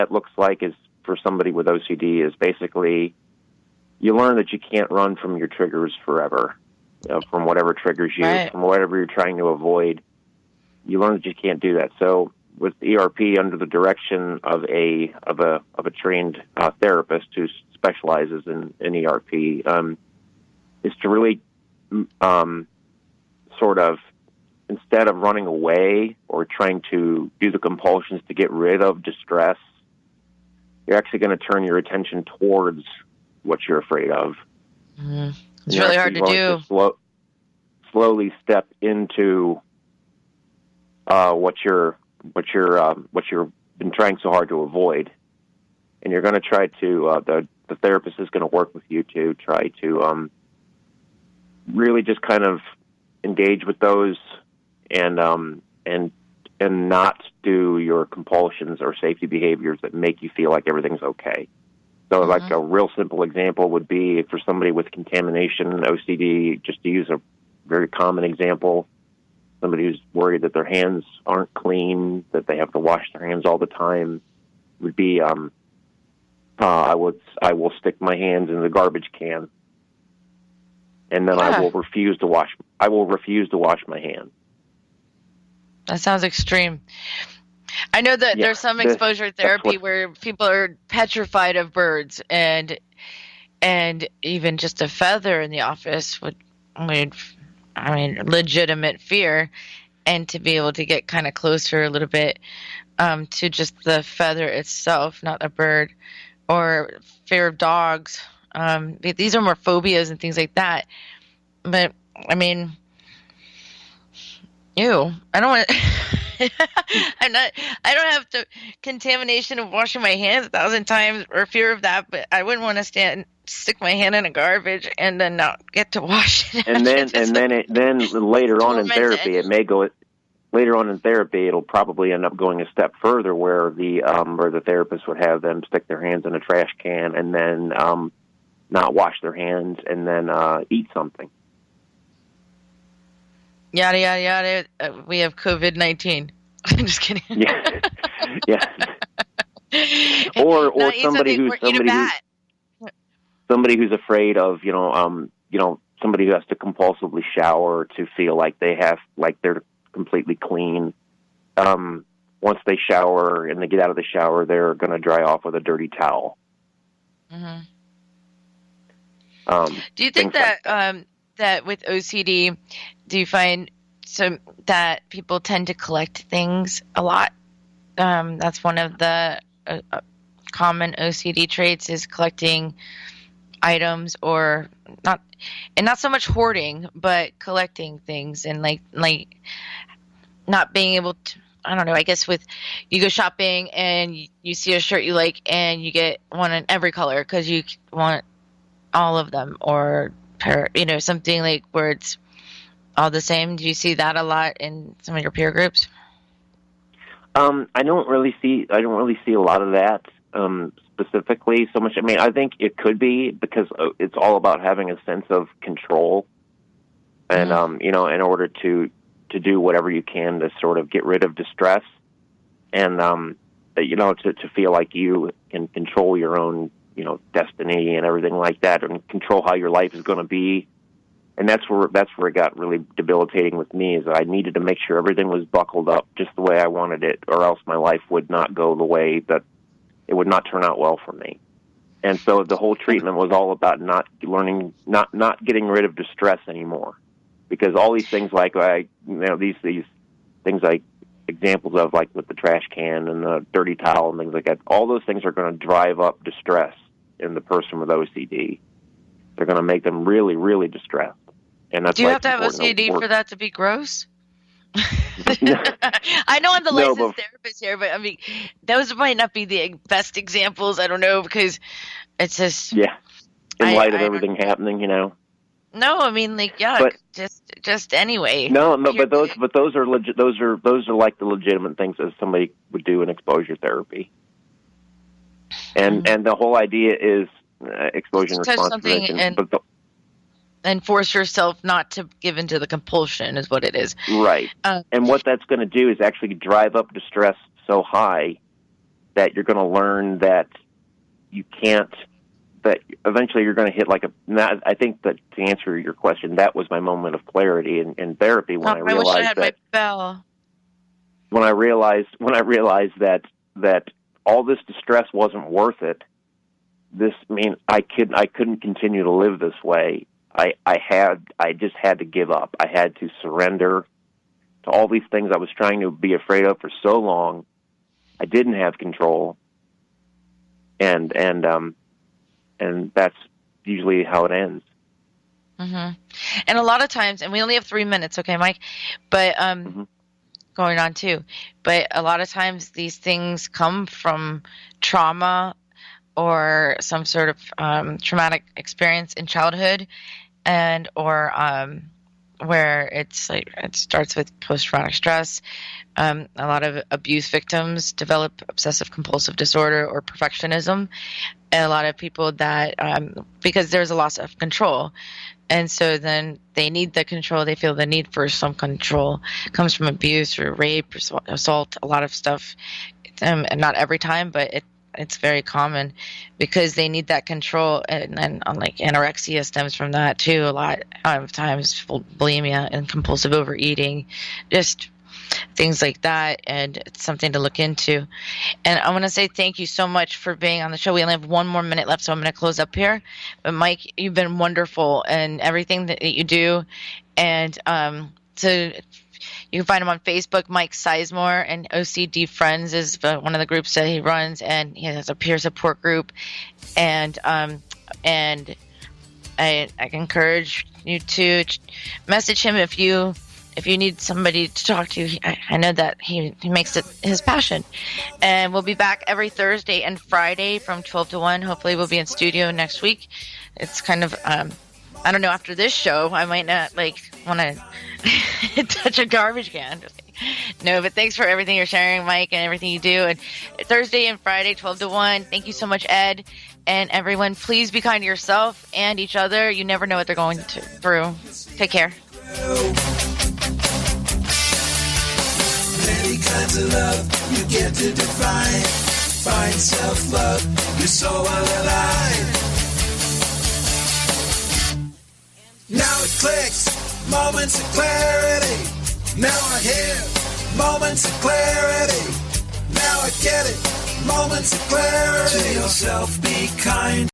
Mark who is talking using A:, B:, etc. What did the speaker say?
A: that looks like is for somebody with OCD is basically you learn that you can't run from your triggers forever, from whatever triggers you,
B: Right.
A: from whatever you're trying to avoid. You learn that you can't do that. So with ERP, under the direction of a trained therapist who specializes in ERP, is to really sort of, instead of running away or trying to do the compulsions to get rid of distress, you're actually going to turn your attention towards what you're afraid of.
B: Mm-hmm. It's really hard to do.
A: Slowly step into what you've been trying so hard to avoid, and you're going to try to. The therapist is going to work with you to try to really just kind of engage with those and not do your compulsions or safety behaviors that make you feel like everything's okay. So, like a real simple example would be for somebody with contamination, OCD, just to use a very common example, somebody who's worried that their hands aren't clean, that they have to wash their hands all the time, would be I will stick my hands in the garbage can, and then I will refuse to wash my hands.
B: That sounds extreme. I know that there's some exposure therapy where people are petrified of birds, and even just a feather in the office would legitimate fear, and to be able to get kind of closer a little bit to just the feather itself, not a bird, or fear of dogs. These are more phobias and things like that. But I mean, ew, I don't want. I don't have to contamination of washing my hands 1,000 times or fear of that, but I wouldn't want to stick my hand in a garbage and then not get to wash it.
A: And then later on in therapy, it may go. Later on in therapy, it'll probably end up going a step further, where the therapist would have them stick their hands in a trash can and then not wash their hands and then eat something.
B: Yada yada yada. We have COVID-19. I'm just kidding.
A: Yeah. Or somebody who's afraid of somebody who has to compulsively shower to feel like they're completely clean. Once they shower and they get out of the shower, they're going to dry off with a dirty towel.
B: Mm-hmm. Do you think that that with OCD, do you find that people tend to collect things a lot? That's one of the common OCD traits, is collecting items, or not so much hoarding, but collecting things, and like not being able to. I don't know. I guess with you go shopping and you see a shirt you like and you get one in every color because you want all of them, or something like where it's all the same. Do you see that a lot in some of your peer groups?
A: I don't really see a lot of that specifically so much. I mean, I think it could be because it's all about having a sense of control, and in order to do whatever you can to sort of get rid of distress, and to feel like you can control your own destiny and everything like that, and control how your life is going to be. And that's where it got really debilitating with me, is that I needed to make sure everything was buckled up just the way I wanted it, or else my life would not go the way that it would not turn out well for me. And so the whole treatment was all about not getting rid of distress anymore, because all these things these things like examples of, like with the trash can and the dirty towel and things like that, all those things are going to drive up distress in the person with OCD. They're going to make them really, really distressed. And that's. Do
B: you have to have OCD for that to be gross? I know I'm the licensed therapist here, but I mean, those might not be the best examples. I don't know, because it's just
A: in light of everything happening,
B: No, I mean, like, yuck. But, just anyway.
A: No, but those are legit. Those are like the legitimate things that somebody would do in exposure therapy. And the whole idea is exposure and response prevention.
B: And force yourself not to give into the compulsion is what it is.
A: Right. And what that's going to do is actually drive up distress so high that you're going to learn that you can't, that eventually you're going to hit like a, I think that to answer your question, that was my moment of clarity in therapy when I realized
B: wish I had
A: that,
B: my bell.
A: when I realized that all this distress wasn't worth it. I couldn't continue to live this way. I just had to give up. I had to surrender to all these things I was trying to be afraid of for so long. I didn't have control, and that's usually how it ends.
B: Mm-hmm. And a lot of times, and we only have 3 minutes, okay, Mike? But going on too. But a lot of times these things come from trauma or some sort of traumatic experience in childhood, and or where it's like it starts with post-traumatic stress. A lot of abuse victims develop obsessive compulsive disorder or perfectionism, and a lot of people that because there's a loss of control, and so then they need the control. They feel the need for some control. It comes from abuse or rape or assault, a lot of stuff, and not every time, but it's very common because they need that control. And then like anorexia stems from that too. A lot of times bulimia and compulsive overeating, just things like that. And it's something to look into. And I want to say thank you so much for being on the show. We only have 1 more minute left, so I'm going to close up here. But Mike, you've been wonderful in everything that you do. And so you can find him on Facebook, Mike Sizemore, and OCD Friends is one of the groups that he runs, and he has a peer support group. And I encourage you to message him if you need somebody to talk to. I know that he makes it his passion. And we'll be back every Thursday and Friday from 12 to 1. Hopefully we'll be in studio next week. It's kind of I don't know, after this show, I might not want to touch a garbage can. No, but thanks for everything you're sharing, Mike, and everything you do. And Thursday and Friday, 12 to 1. Thank you so much, Ed. And everyone, please be kind to yourself and each other. You never know what they're going through. Take care.
C: Many kinds of love you get to define. Find self-love, you're so alive. Now it clicks, moments of clarity. Now I hear moments of clarity. Now I get it, moments of clarity. To yourself, be kind.